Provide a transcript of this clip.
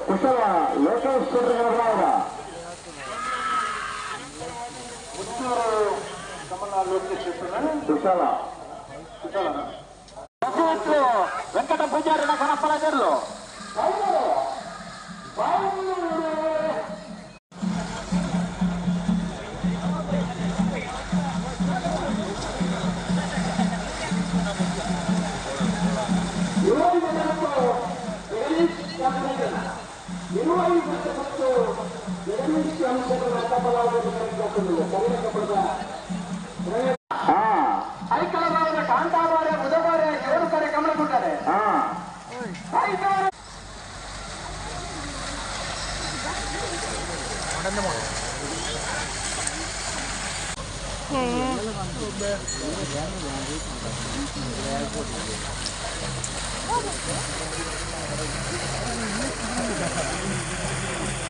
ಕುಶಲ ಲೋಕೇಶ್ ಅವರ ಕುಶಲ ವೆಂಕಟ ಪೂಜಾರಿ ಕನಪ್ಪರಾಜರ್ಲು ಐಕಳವಾದ ಕಾಂತಾವಾರ ಬುಧವಾರ 7 ಕಡೆ ಗಮನ ಕೊಟ್ಟಾರೆ.